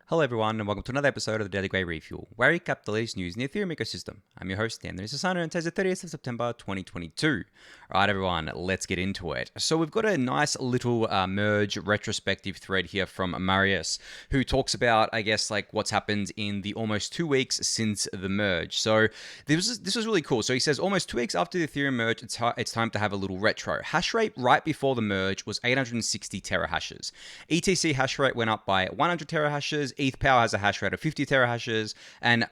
Hello everyone, and welcome to another episode of the Daily Gwei Refuel, where I recap the latest news in the Ethereum ecosystem. I'm your host, Anthony Sassano, and today's the 30th of September, 2022. Alright everyone, let's get into it. So we've got a nice little merge retrospective thread here from Marius, who talks about, I guess, like what's happened in the almost 2 weeks since the merge. So this was really cool. So he says, almost 2 weeks after the Ethereum merge, it's time to have a little retro. Hashrate right before the merge was 860 terahashes. ETC hashrate went up by 100 terahashes. ETH Power has a hash rate of 50 terahashes, and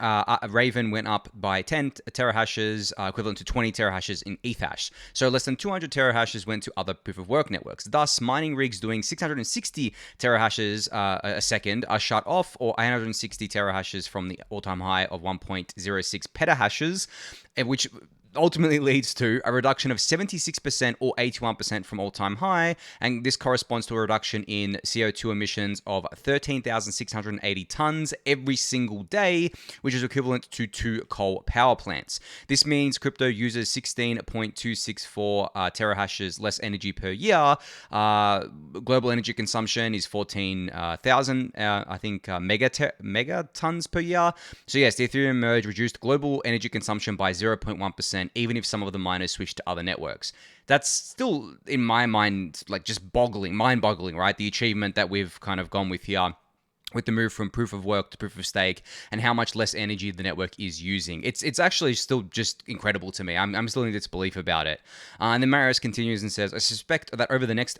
Raven went up by 10 terahashes, equivalent to 20 terahashes in Ethash. So less than 200 terahashes went to other proof of work networks. Thus, mining rigs doing 660 terahashes a second are shut off, or 860 terahashes from the all-time high of 1.06 petahashes, which ultimately leads to a reduction of 76% or 81% from all-time high, and this corresponds to a reduction in CO2 emissions of 13,680 tons every single day, which is equivalent to 2 coal power plants. This means crypto uses 16.264 terahashes less energy per year. Global energy consumption is 14,000, megatons per year. So yes, the Ethereum merge reduced global energy consumption by 0.1%, even if some of the miners switch to other networks. That's still, in my mind, like just mind-boggling, right? The achievement that we've kind of gone with here, with the move from proof of work to proof of stake, and how much less energy the network is using. It's actually still just incredible to me. I'm still in disbelief about it. And then Marius continues and says, I suspect that over the next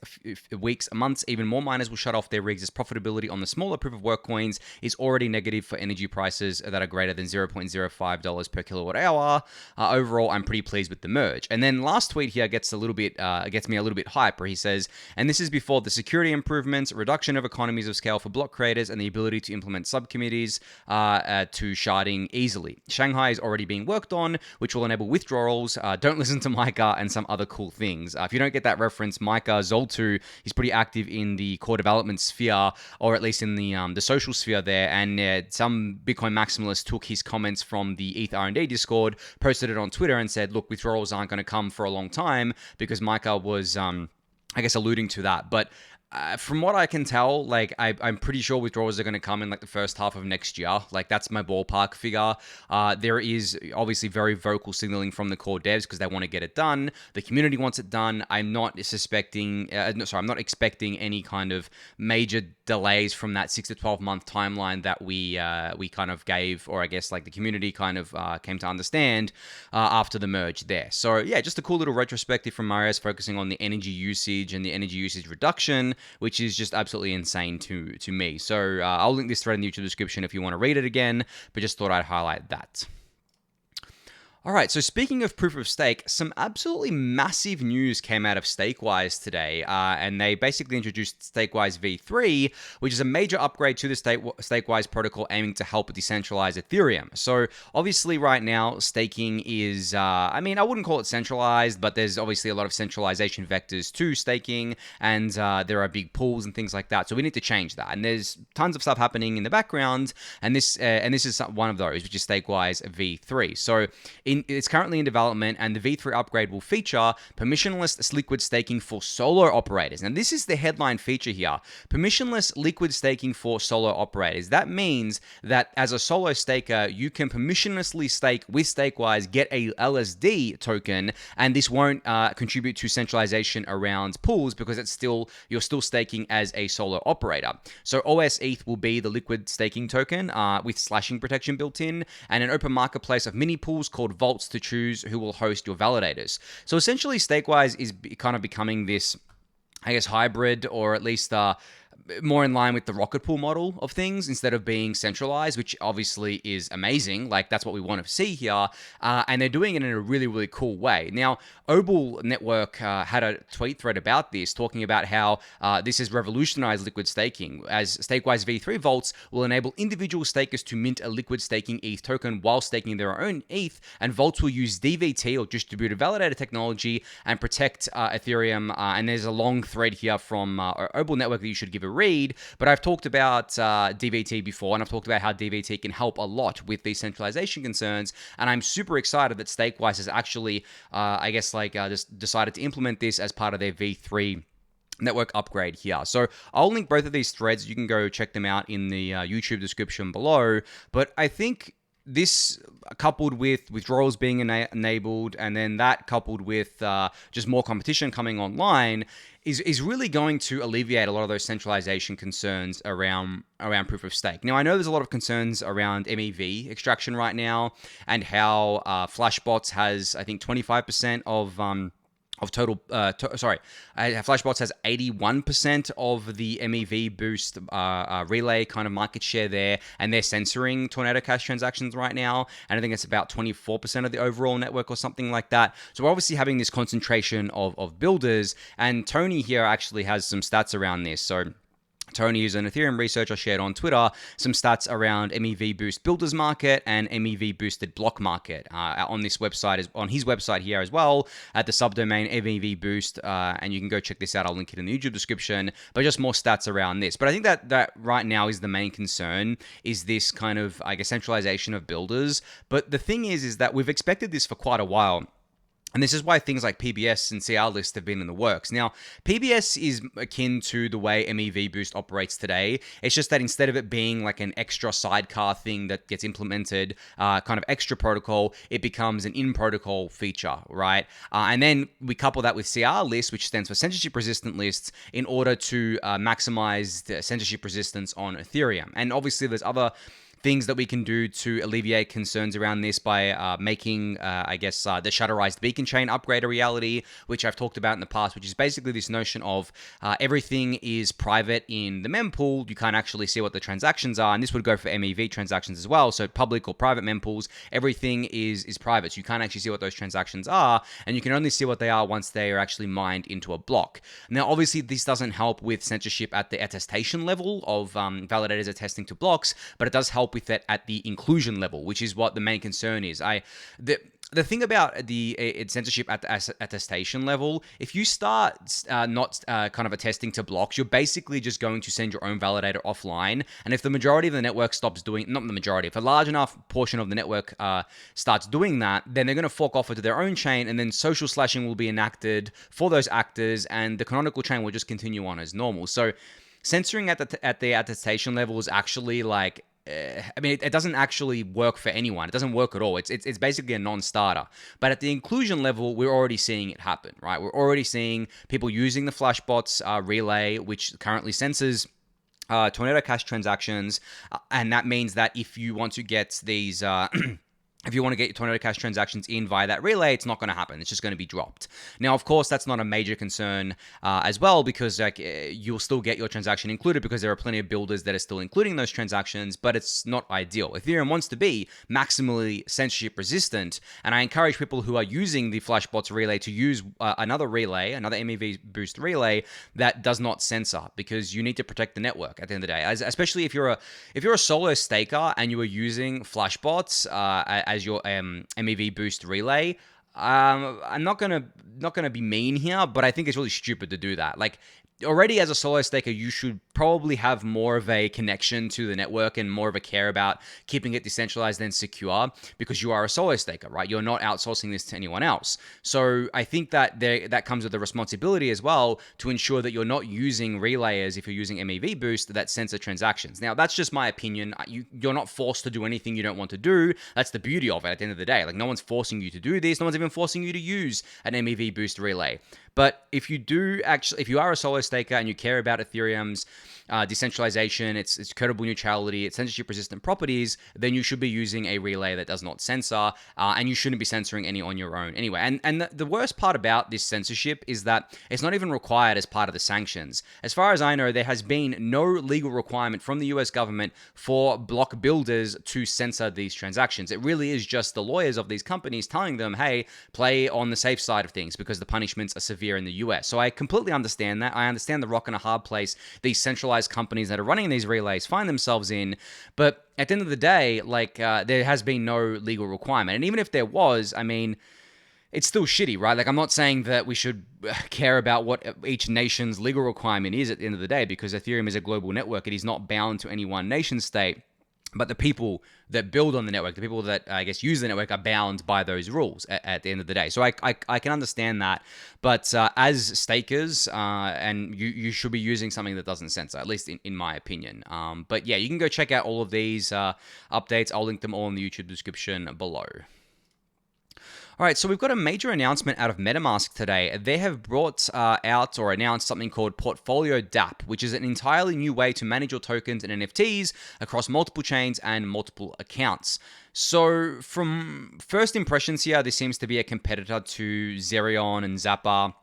weeks, months, even more miners will shut off their rigs as profitability on the smaller proof of work coins is already negative for energy prices that are greater than $0.05 per kilowatt hour. Overall, I'm pretty pleased with the merge. And then last tweet here gets me a little bit hype, where he says, and this is before the security improvements, reduction of economies of scale for block creators, and the ability to implement subcommittees to sharding easily. Shanghai is already being worked on, which will enable withdrawals. Don't listen to Micah and some other cool things. If you don't get that reference, Micah Zoltu, he's pretty active in the core development sphere, or at least in the social sphere there, and some Bitcoin maximalists took his comments from the ETH R&D Discord, posted it on Twitter, and said, look, withdrawals aren't going to come for a long time, because Micah was, I guess, alluding to that. But from what I can tell, like I'm pretty sure withdrawals are going to come in like the first half of next year. Like that's my ballpark figure. There is obviously very vocal signaling from the core devs because they want to get it done. The community wants it done. I'm not expecting any kind of major delays from that 6 to 12 month timeline that we kind of gave, or I guess like the community kind of came to understand after the merge there. So yeah, just a cool little retrospective from Marius focusing on the energy usage and the energy usage reduction, which is just absolutely insane to me. So I'll link this thread in the YouTube description if you want to read it again, but just thought I'd highlight that. All right, so speaking of proof of stake, some absolutely massive news came out of Stakewise today, and they basically introduced Stakewise V3, which is a major upgrade to the Stakewise protocol aiming to help decentralize Ethereum. So obviously right now, staking is, I wouldn't call it centralized, but there's obviously a lot of centralization vectors to staking, and there are big pools and things like that. So we need to change that, and there's tons of stuff happening in the background, and this is one of those, which is Stakewise V3. So it's currently in development, and the V3 upgrade will feature permissionless liquid staking for solo operators. And this is the headline feature here. Permissionless liquid staking for solo operators. That means that as a solo staker, you can permissionlessly stake with Stakewise, get a LSD token, and this won't contribute to centralization around pools because you're still staking as a solo operator. So OS ETH will be the liquid staking token with slashing protection built in, and an open marketplace of mini pools called vaults to choose who will host your validators. So essentially, Stakewise is kind of becoming this, I guess, hybrid, or at least more in line with the rocket pool model of things instead of being centralized, which obviously is amazing. Like that's what we want to see here. And they're doing it in a really, really cool way. Now, Obol Network had a tweet thread about this, talking about how this has revolutionized liquid staking, as Stakewise V3 vaults will enable individual stakers to mint a liquid staking ETH token while staking their own ETH, and vaults will use DVT, or distributed validator technology, and protect Ethereum. And there's a long thread here from Obol Network that you should give a read, but I've talked about DVT before, and I've talked about how DVT can help a lot with these centralization concerns, and I'm super excited that Stakewise has actually, just decided to implement this as part of their V3 network upgrade here. So I'll link both of these threads. You can go check them out in the YouTube description below. But I think this, coupled with withdrawals being enabled, and then that coupled with just more competition coming online, is really going to alleviate a lot of those centralization concerns around proof of stake. Now, I know there's a lot of concerns around MEV extraction right now, and how Flashbots has, I think, 25% of total, Flashbots has 81% of the MEV boost relay kind of market share there, and they're censoring Tornado Cash transactions right now, and I think it's about 24% of the overall network or something like that. So we're obviously having this concentration of builders, and Tony here actually has some stats around this. So Tony, who's an Ethereum researcher, shared on Twitter some stats around MEV boost builders market and MEV boosted block market on this website, on his website here as well, at the subdomain MEV boost, and you can go check this out. I'll link it in the YouTube description, but just more stats around this. But I think that right now is the main concern, is this kind of, I guess, centralization of builders. But the thing is that we've expected this for quite a while. And this is why things like PBS and CR list have been in the works. Now, PBS is akin to the way MEV Boost operates today. It's just that instead of it being like an extra sidecar thing that gets implemented, kind of extra protocol, it becomes an in-protocol feature, right? And then we couple that with CR list, which stands for censorship resistant lists, in order to maximize the censorship resistance on Ethereum. And obviously there's other things that we can do to alleviate concerns around this by making, the shutterized beacon chain upgrade a reality, which I've talked about in the past, which is basically this notion of everything is private in the mempool. You can't actually see what the transactions are, and this would go for MEV transactions as well. So public or private mempools, everything is private. So you can't actually see what those transactions are, and you can only see what they are once they are actually mined into a block. Now, obviously, this doesn't help with censorship at the attestation level of validators attesting to blocks, but it does help with that at the inclusion level, which is what the main concern is. The thing about the censorship at the attestation level, if you start not kind of attesting to blocks, you're basically just going to send your own validator offline. And if the majority of the network stops doing, not the majority, if a large enough portion of the network starts doing that, then they're going to fork off into their own chain, and then social slashing will be enacted for those actors, and the canonical chain will just continue on as normal. So censoring at the attestation level is actually like, it doesn't actually work for anyone. It doesn't work at all. It's basically a non-starter. But at the inclusion level, we're already seeing it happen, right? We're already seeing people using the Flashbots relay, which currently censors Tornado Cash transactions, and that means that if you want to get these if you want to get your Tornado Cash transactions in via that relay, it's not going to happen. It's just going to be dropped. Now, of course, that's not a major concern as well, because you'll still get your transaction included, because there are plenty of builders that are still including those transactions, but it's not ideal. Ethereum wants to be maximally censorship resistant, and I encourage people who are using the Flashbots relay to use another relay, another MEV boost relay that does not censor, because you need to protect the network at the end of the day. Especially if you're a solo staker and you are using Flashbots as your MEV boost relay, I'm not gonna be mean here, but I think it's really stupid to do that. Like, already as a solo staker, you should probably have more of a connection to the network and more of a care about keeping it decentralized and secure, because you are a solo staker, right? You're not outsourcing this to anyone else. So I think that that comes with a responsibility as well, to ensure that you're not using relayers, if you're using MEV boost, that censor transactions. Now, that's just my opinion. You're not forced to do anything you don't want to do. That's the beauty of it at the end of the day. Like, no one's forcing you to do this. No one's even forcing you to use an MEV boost relay. But if you are a solo staker and you care about Ethereum's decentralization, its credible neutrality, its censorship resistant properties, then you should be using a relay that does not censor, and you shouldn't be censoring any on your own anyway. And the worst part about this censorship is that it's not even required as part of the sanctions. As far as I know, there has been no legal requirement from the US government for block builders to censor these transactions. It really is just the lawyers of these companies telling them, hey, play on the safe side of things, because the punishments are severe in the US. So I completely understand that. I understand the rock and a hard place these centralized companies that are running these relays find themselves in. But at the end of the day, there has been no legal requirement. And even if there was, it's still shitty, right? Like, I'm not saying that we should care about what each nation's legal requirement is at the end of the day, because Ethereum is a global network. It is not bound to any one nation state. But the people that build on the network, the people that I guess use the network, are bound by those rules at the end of the day. So I can understand that, but as stakers, and you should be using something that doesn't censor, at least in my opinion. But yeah, you can go check out all of these updates. I'll link them all in the YouTube description below. All right, so we've got a major announcement out of Metamask today. They have brought out or announced something called Portfolio dApp, which is an entirely new way to manage your tokens and NFTs across multiple chains and multiple accounts. So from first impressions here, this seems to be a competitor to Zerion and Zappa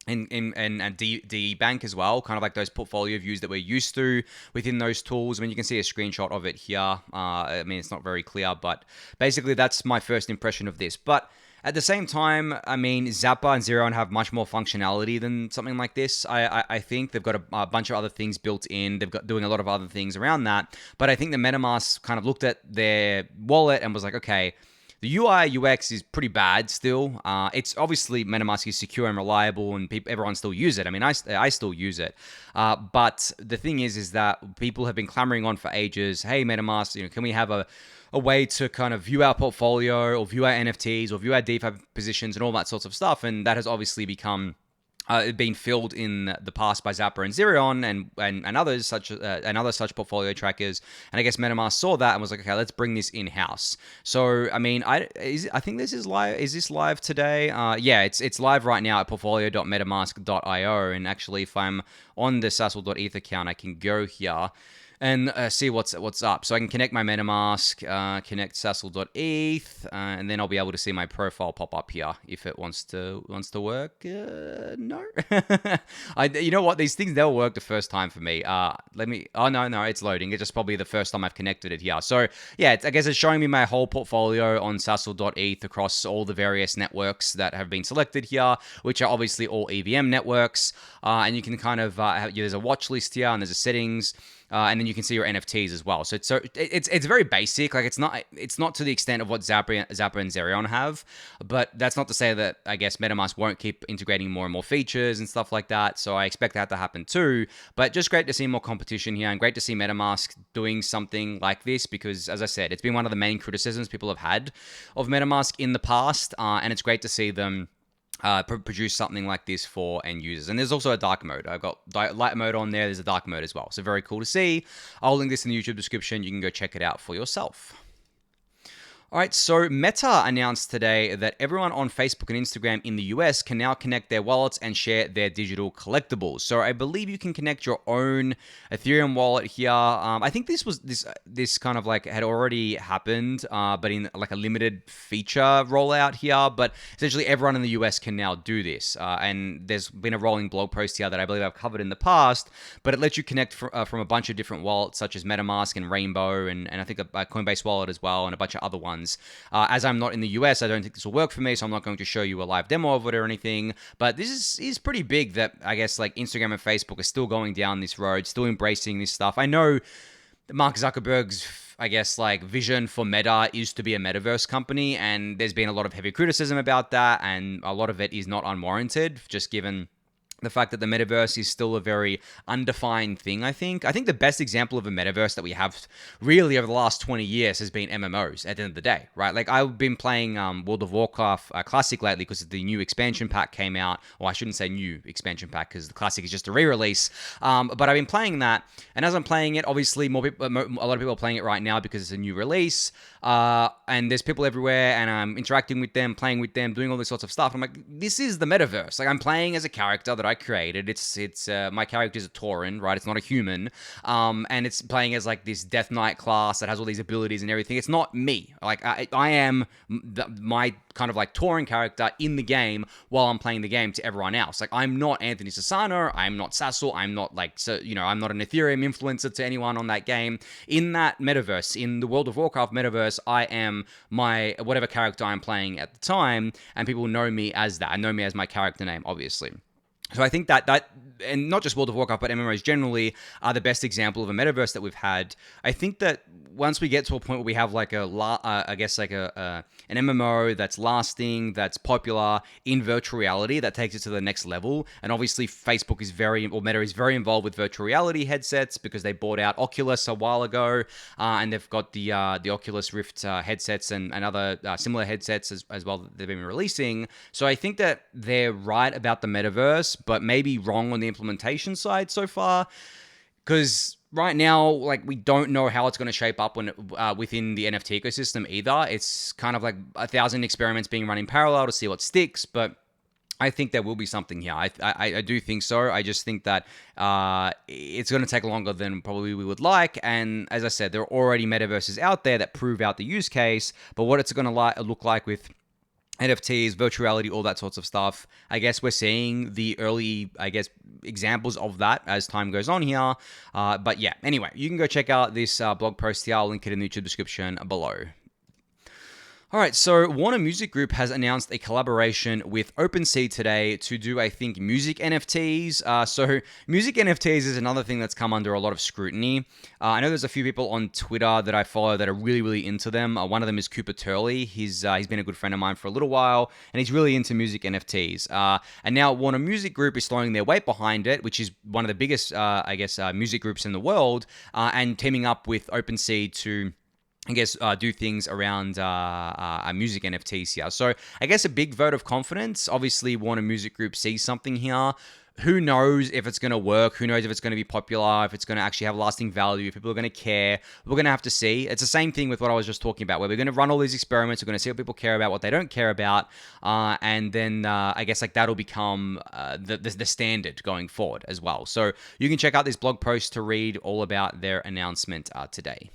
and D Bank as well, kind of like those portfolio views that we're used to within those tools. I mean, you can see a screenshot of it here. I mean, it's not very clear, but basically that's my first impression of this. But at the same time, I mean, Zappa and Zerion have much more functionality than something like this. I think they've got a bunch of other things built in. They've got doing a lot of other things around that. But I think the MetaMask kind of looked at their wallet and was like, okay, the UI UX is pretty bad still. It's obviously MetaMask is secure and reliable, and everyone still use it. I mean, I still use it. But the thing is that people have been clamoring on for ages. Hey, MetaMask, can we have a way to kind of view our portfolio or view our NFTs or view our DeFi positions and all that sorts of stuff? And that has obviously become been filled in the past by Zappa and Zerion and others such and other such portfolio trackers. And I guess MetaMask saw that and was like, okay, let's bring this in house. So I mean, I think this is live. Is this live today? Yeah, it's live right now at portfolio.metamask.io. And actually, if I'm on the Sassel.eth account, I can go here and see what's up. So I can connect my MetaMask, connect Sassel.eth, and then I'll be able to see my profile pop up here if it wants to work. No, you know what? These things, they'll work the first time for me. Oh no, it's loading. It's just probably the first time I've connected it here. So yeah, I guess it's showing me my whole portfolio on Sassel.eth across all the various networks that have been selected here, which are obviously all EVM networks. And you can kind of there's a watch list here and there's a settings. And then you can see your NFTs as well. So it's very basic. Like it's not to the extent of what Zappa and Zerion have, but that's not to say that I guess MetaMask won't keep integrating more and more features and stuff like that. So I expect that to happen too. But just great to see more competition here and great to see MetaMask doing something like this because, as I said, it's been one of the main criticisms people have had of MetaMask in the past, and it's great to see them produce something like this for end users. And there's also a dark mode. I've got light mode on there. There's a dark mode as well. So very cool to see. I'll link this in the YouTube description. You can go check it out for yourself. All right, so Meta announced today that everyone on Facebook and Instagram in the US can now connect their wallets and share their digital collectibles. So I believe you can connect your own Ethereum wallet here. I think this kind of like had already happened, but in like a limited feature rollout here. But essentially everyone in the US can now do this. And there's been a rolling blog post here that I believe I've covered in the past, but it lets you connect from a bunch of different wallets such as MetaMask and Rainbow and I think a Coinbase wallet as well and a bunch of other ones. As I'm not in the US, I don't think this will work for me, so I'm not going to show you a live demo of it or anything. But this is pretty big that I guess like Instagram and Facebook are still going down this road, still embracing this stuff. I know Mark Zuckerberg's, I guess, like vision for Meta is to be a metaverse company, and there's been a lot of heavy criticism about that, and a lot of it is not unwarranted, just given the fact that the metaverse is still a very undefined thing, I think. I think the best example of a metaverse that we have really over the last 20 years has been MMOs at the end of the day, right? Like I've been playing World of Warcraft Classic lately because the new expansion pack came out. Or I shouldn't say new expansion pack because the Classic is just a re-release. But I've been playing that. And as I'm playing it, obviously a lot of people are playing it right now because it's a new release. And there's people everywhere and I'm interacting with them, playing with them, doing all this sorts of stuff. I'm like, this is the metaverse. Like I'm playing as a character that I created. It's my character is a Tauren, right? It's not a human, and it's playing as like this Death Knight class that has all these abilities and everything. It's not me. Like I am my kind of like Tauren character in the game while I'm playing the game to everyone else. Like I'm not Anthony Sassano. I'm not Sassel. I'm not like I'm not an Ethereum influencer to anyone on that game. In that metaverse, in the World of Warcraft metaverse, I am my whatever character I'm playing at the time, and people know me as that. And know me as my character name, obviously. So I think that, and not just World of Warcraft, but MMOs generally are the best example of a metaverse that we've had. I think that once we get to a point where we have like I guess like an MMO that's lasting, that's popular in virtual reality, that takes it to the next level. And obviously Facebook is Meta is very involved with virtual reality headsets because they bought out Oculus a while ago, and they've got the Oculus Rift headsets and other similar headsets as well that they've been releasing. So I think that they're right about the metaverse, but maybe wrong on the implementation side so far, because right now, like, we don't know how it's going to shape up within the NFT ecosystem either. It's kind of like 1,000 experiments being run in parallel to see what sticks, but I think there will be something here. I do think so. I just think that it's going to take longer than probably we would like. And as I said, there are already metaverses out there that prove out the use case, but what it's going to look like with NFTs, virtual reality, all that sorts of stuff. I guess we're seeing the early, examples of that as time goes on here. But yeah, anyway, you can go check out this blog post here. I'll link it in the YouTube description below. All right, so Warner Music Group has announced a collaboration with Opensea today to do, I think, music NFTs. So music NFTs is another thing that's come under a lot of scrutiny. I know there's a few people on Twitter that I follow that are really, really into them. One of them is Cooper Turley. He's been a good friend of mine for a little while, and he's really into music NFTs. And now Warner Music Group is throwing their weight behind it, which is one of the biggest, music groups in the world, and teaming up with Opensea to do things around music NFTs here. So I guess a big vote of confidence. Obviously, Warner Music Group sees something here. Who knows if it's going to work? Who knows if it's going to be popular, if it's going to actually have lasting value, if people are going to care? We're going to have to see. It's the same thing with what I was just talking about, where we're going to run all these experiments. We're going to see what people care about, what they don't care about. And then that'll become the standard going forward as well. So you can check out this blog post to read all about their announcement today.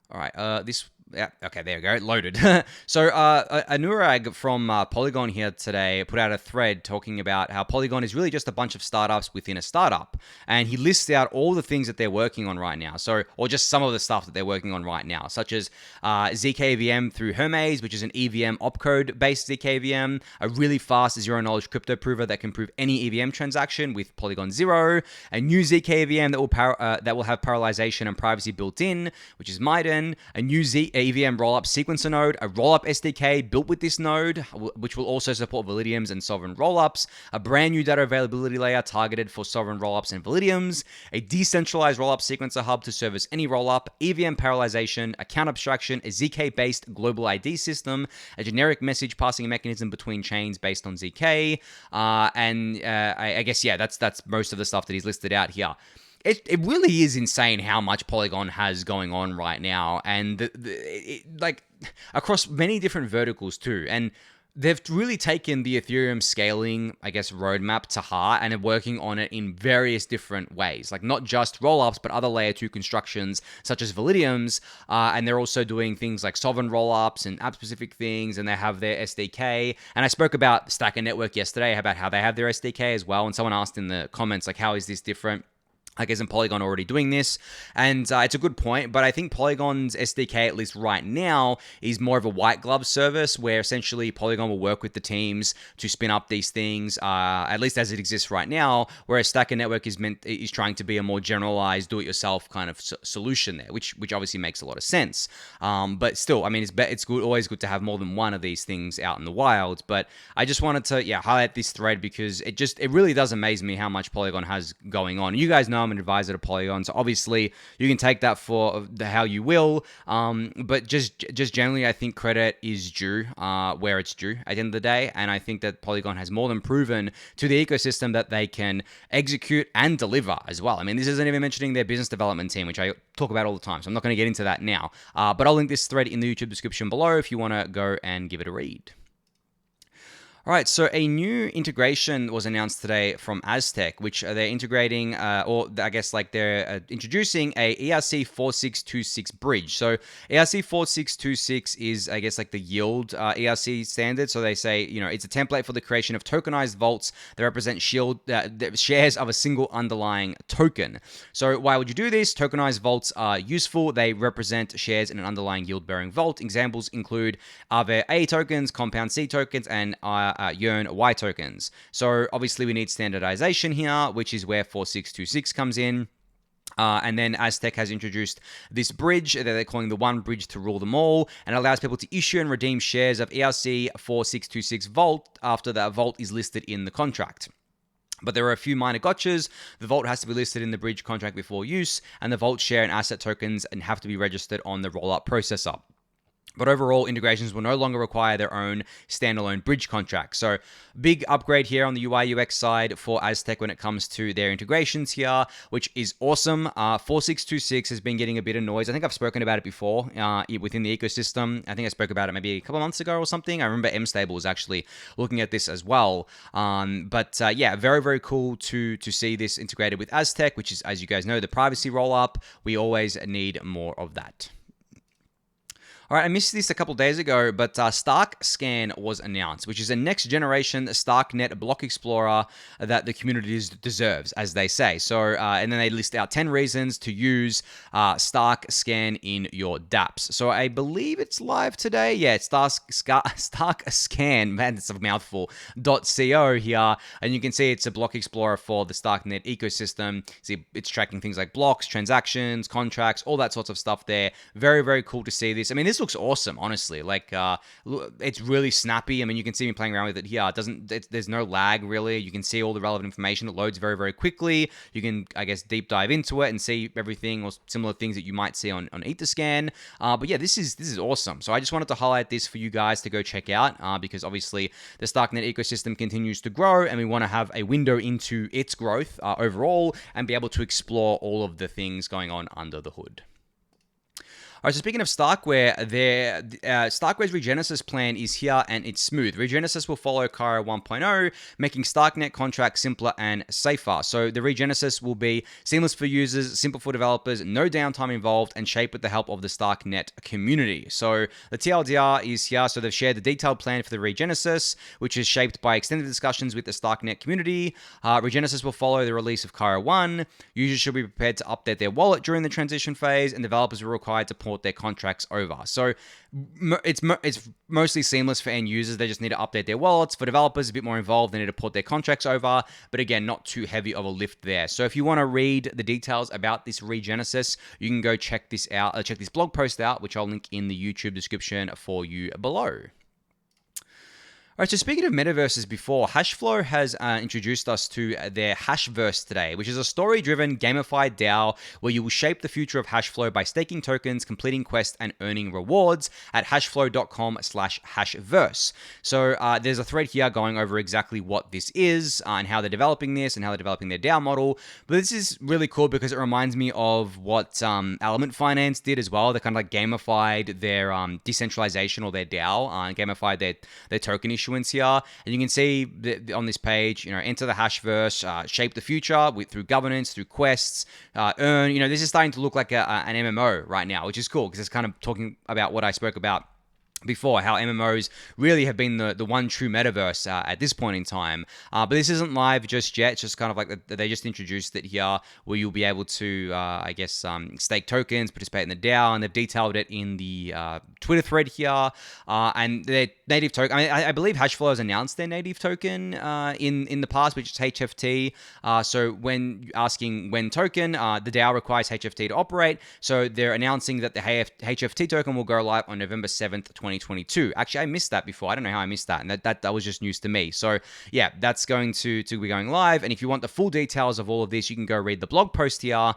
All right, there you go, loaded. So Anurag from Polygon here today put out a thread talking about how Polygon is really just a bunch of startups within a startup. And he lists out all the things that they're working on right now. Or just some of the stuff that they're working on right now, such as zkVM through Hermes, which is an EVM opcode-based zkVM, a really fast zero-knowledge crypto prover that can prove any EVM transaction with Polygon Zero, a new zkVM that will have parallelization and privacy built in, which is Maiden, a new EVM rollup sequencer node, a rollup SDK built with this node, which will also support Validiums and sovereign rollups, a brand new data availability layer targeted for sovereign rollups and Validiums, a decentralized rollup sequencer hub to service any rollup, EVM parallelization, account abstraction, a ZK-based global ID system, a generic message passing mechanism between chains based on ZK, that's most of the stuff that he's listed out here. It really is insane how much Polygon has going on right now, and across many different verticals too. And they've really taken the Ethereum scaling, roadmap to heart, and are working on it in various different ways. Like, not just rollups, but other layer 2 constructions such as Validiums. And they're also doing things like sovereign rollups and app-specific things, and they have their SDK. And I spoke about Stack and Network yesterday about how they have their SDK as well. And someone asked in the comments, like, how is this different? Isn't Polygon already doing this? And it's a good point, but I think Polygon's SDK, at least right now, is more of a white glove service where essentially Polygon will work with the teams to spin up these things, at least as it exists right now, whereas Stack and Network is trying to be a more generalized do-it-yourself kind of solution there, which obviously makes a lot of sense. But still, it's always good to have more than one of these things out in the wild. But I just wanted to highlight this thread because it really does amaze me how much Polygon has going on. You guys know I'm an advisor to Polygon, so obviously you can take that for how you will, but just generally I think credit is due where it's due at the end of the day, and I think that Polygon has more than proven to the ecosystem that they can execute and deliver as well. This isn't even mentioning their business development team, which I talk about all the time, so I'm not going to get into that now, but I'll link this thread in the YouTube description below if you want to go and give it a read. All right, so a new integration was announced today from Aztec, which they're integrating, they're introducing a ERC4626 bridge. So ERC4626 is, the yield ERC standard. So they say, it's a template for the creation of tokenized vaults that represent shares of a single underlying token. So why would you do this? Tokenized vaults are useful. They represent shares in an underlying yield-bearing vault. Examples include Aave A tokens, Compound C tokens, and Yearn Y tokens. So obviously we need standardization here, which is where 4626 comes in. And then Aztec has introduced this bridge that they're calling the one bridge to rule them all, and it allows people to issue and redeem shares of ERC 4626 Vault after that Vault is listed in the contract. But there are a few minor gotchas. The Vault has to be listed in the bridge contract before use, and the Vault share and asset tokens and have to be registered on the rollup processor. But overall, integrations will no longer require their own standalone bridge contract. So big upgrade here on the UI UX side for Aztec when it comes to their integrations here, which is awesome. 4626 has been getting a bit of noise. I think I've spoken about it before within the ecosystem. I think I spoke about it maybe a couple months ago or something. I remember MStable was actually looking at this as well. Yeah, very, very cool to see this integrated with Aztec, which is, as you guys know, the privacy rollup. We always need more of that. All right, I missed this a couple days ago, but Starkscan was announced, which is a next-generation Starknet block explorer that the community deserves, as they say. So, and then they list out 10 reasons to use Starkscan in your dApps. So I believe it's live today. Yeah, it's Starkscan, man, it's a mouthful, .co here. And you can see it's a block explorer for the Starknet ecosystem. See, it's tracking things like blocks, transactions, contracts, all that sorts of stuff there. Very, very cool to see this. I mean, this looks awesome, honestly. Like, it's really snappy. I mean, you can see me playing around with it here. There's no lag, really. You can see all the relevant information. It loads very, very quickly. You can, I guess, deep dive into it and see everything or similar things that you might see on Etherscan. But yeah, this is awesome. So I just wanted to highlight this for you guys to go check out because obviously the Starknet ecosystem continues to grow and we want to have a window into its growth overall and be able to explore all of the things going on under the hood. All right, so speaking of Starkware, their StarkWare's Regenesis plan is here and it's smooth. Regenesis will follow Cairo 1.0, making Starknet contracts simpler and safer. So the Regenesis will be seamless for users, simple for developers, no downtime involved, and shaped with the help of the Starknet community. So the TLDR is here. So they've shared the detailed plan for the Regenesis, which is shaped by extended discussions with the Starknet community. Regenesis will follow the release of Cairo 1. Users should be prepared to update their wallet during the transition phase, and developers are required to port their contracts over. So it's mostly seamless for end users. They just need to update their wallets. For developers, a bit more involved. They need to port their contracts over. But again, not too heavy of a lift there. So if you want to read the details about this Regenesis, you can go check this out. Check this blog post out, which I'll link in the YouTube description for you below. All right, so speaking of metaverses before, Hashflow has introduced us to their Hashverse today, which is a story-driven gamified DAO where you will shape the future of Hashflow by staking tokens, completing quests, and earning rewards at hashflow.com/Hashverse. So there's a thread here going over exactly what this is and how they're developing this and how they're developing their DAO model. But this is really cool because it reminds me of what Element Finance did as well. They kind of like gamified their decentralization or their DAO and gamified their token issuance here, and you can see on this page, enter the Hashverse, shape the future through governance, through quests, earn. This is starting to look like an MMO right now, which is cool because it's kind of talking about what I spoke about before, how MMOs really have been the one true metaverse at this point in time. But this isn't live just yet. It's just kind of like they just introduced it here where you'll be able to, stake tokens, participate in the DAO, and they've detailed it in the Twitter thread here. And their native token, I believe Hashflow has announced their native token in the past, which is HFT. So when asking when token, the DAO requires HFT to operate. So they're announcing that the HFT token will go live on November 7th, 2022. Actually, I missed that before. I don't know how I missed that, and that was just news to me. So yeah, that's going to be going live. And if you want the full details of all of this, you can go read the blog post here,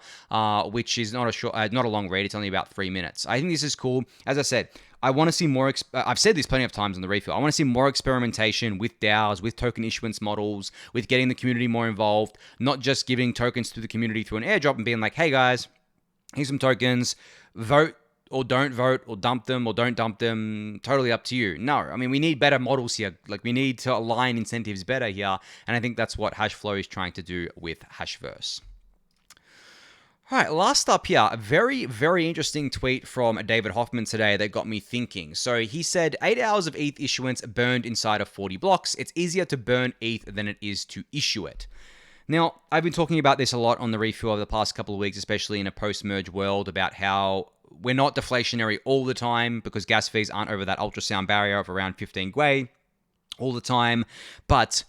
which is not a long read. It's only about 3 minutes. I think this is cool. As I said, I want to see more. I've said this plenty of times on the refill. I want to see more experimentation with DAOs, with token issuance models, with getting the community more involved, not just giving tokens to the community through an airdrop and being like, hey guys, here's some tokens, vote or don't vote, or dump them, or don't dump them, totally up to you. No, I mean, we need better models here. Like, we need to align incentives better here, and I think that's what Hashflow is trying to do with Hashverse. All right, last up here, a very, very interesting tweet from David Hoffman today that got me thinking. So he said, 8 hours of ETH issuance burned inside of 40 blocks. It's easier to burn ETH than it is to issue it. Now, I've been talking about this a lot on the refuel over the past couple of weeks, especially in a post-merge world, about how we're not deflationary all the time because gas fees aren't over that ultrasound barrier of around 15 Gwei all the time. But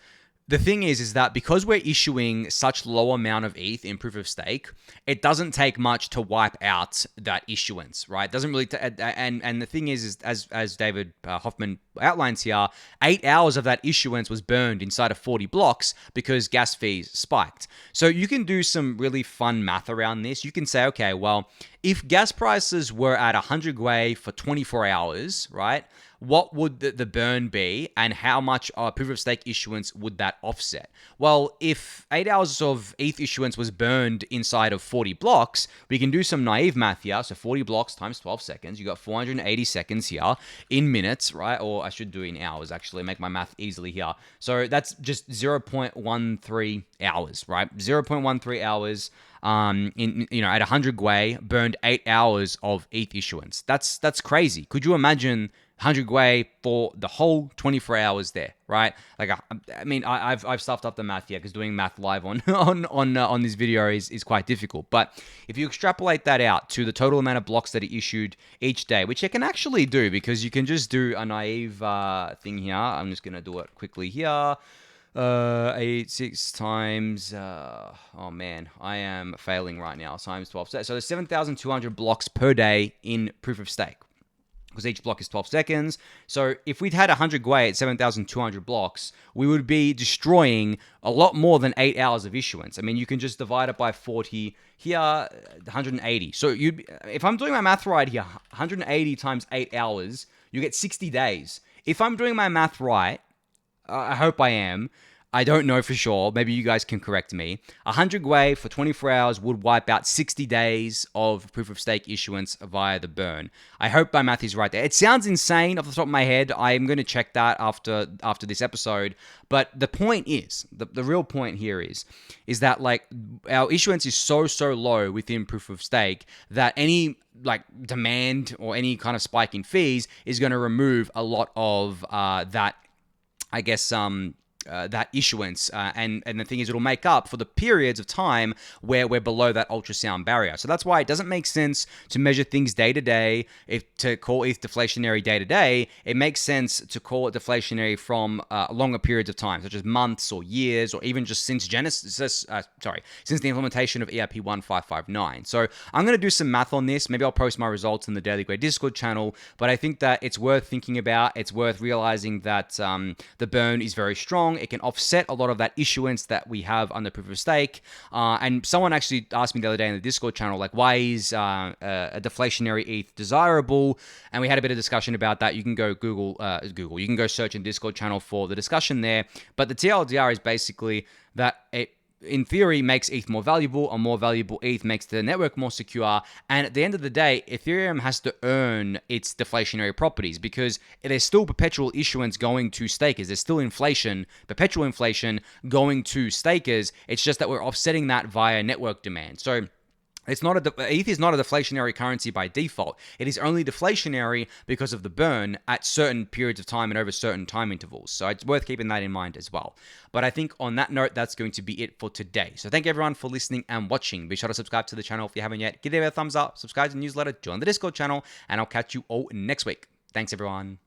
The thing is that because we're issuing such low amount of ETH in proof of stake, it doesn't take much to wipe out that issuance, right? It doesn't really, and the thing is as David Hoffman outlines here, 8 hours of that issuance was burned inside of 40 blocks because gas fees spiked. So you can do some really fun math around this. You can say, okay, well, if gas prices were at 100 Gwei for 24 hours, right? What would the burn be, and how much proof of stake issuance would that offset? Well, if 8 hours of ETH issuance was burned inside of 40 blocks, we can do some naive math here. So 40 blocks times 12 seconds, you got 480 seconds here in minutes, right? Or I should do in hours, actually, make my math easily here. So that's just 0.13 hours, right? 0.13 hours. At 100 Gwei, burned 8 hours of ETH issuance. That's crazy. Could you imagine 100 Gwei for the whole 24 hours there, right? Like, I mean, I've stuffed up the math here because doing math live on this video is quite difficult. But if you extrapolate that out to the total amount of blocks that it issued each day, which it can actually do because you can just do a naive thing here. I'm just gonna do it quickly here. 6 times, oh man, I am failing right now, times 12. So there's 7,200 blocks per day in proof of stake, because each block is 12 seconds. So if we'd had 100 Gwei at 7,200 blocks, we would be destroying a lot more than 8 hours of issuance. I mean, you can just divide it by 40 here, 180. So if I'm doing my math right here, 180 times 8 hours, you get 60 days. If I'm doing my math right, I hope I am. I don't know for sure. Maybe you guys can correct me. 100 Gwei for 24 hours would wipe out 60 days of proof of stake issuance via the burn. I hope my math is right there. It sounds insane off the top of my head. I am going to check that after this episode. But the point is, the real point here is that like our issuance is so low within proof of stake that any like demand or any kind of spike in fees is going to remove a lot of that, I guess, that issuance, and the thing is, it'll make up for the periods of time where we're below that ultrasound barrier. So that's why it doesn't make sense to measure things day to day. If to call ETH deflationary day to day, it makes sense to call it deflationary from longer periods of time, such as months or years, or even just since since the implementation of EIP 1559. So I'm going to do some math on this. Maybe I'll post my results in the Daily Gwei Discord channel, but I think that it's worth thinking about. It's worth realizing that the burn is very strong. It can offset a lot of that issuance that we have under proof of stake. And someone actually asked me the other day in the Discord channel, like, why is a deflationary ETH desirable? And we had a bit of discussion about that. You can go Google. You can go search in Discord channel for the discussion there. But the TLDR is basically that it, in theory, makes ETH more valuable. A more valuable ETH makes the network more secure. And at the end of the day, Ethereum has to earn its deflationary properties because there's still perpetual issuance going to stakers. There's still inflation, perpetual inflation going to stakers. It's just that we're offsetting that via network demand. So it's not ETH is not a deflationary currency by default. It is only deflationary because of the burn at certain periods of time and over certain time intervals. So it's worth keeping that in mind as well. But I think on that note, that's going to be it for today. So thank you everyone for listening and watching. Be sure to subscribe to the channel if you haven't yet. Give it a thumbs up, subscribe to the newsletter, join the Discord channel, and I'll catch you all next week. Thanks everyone.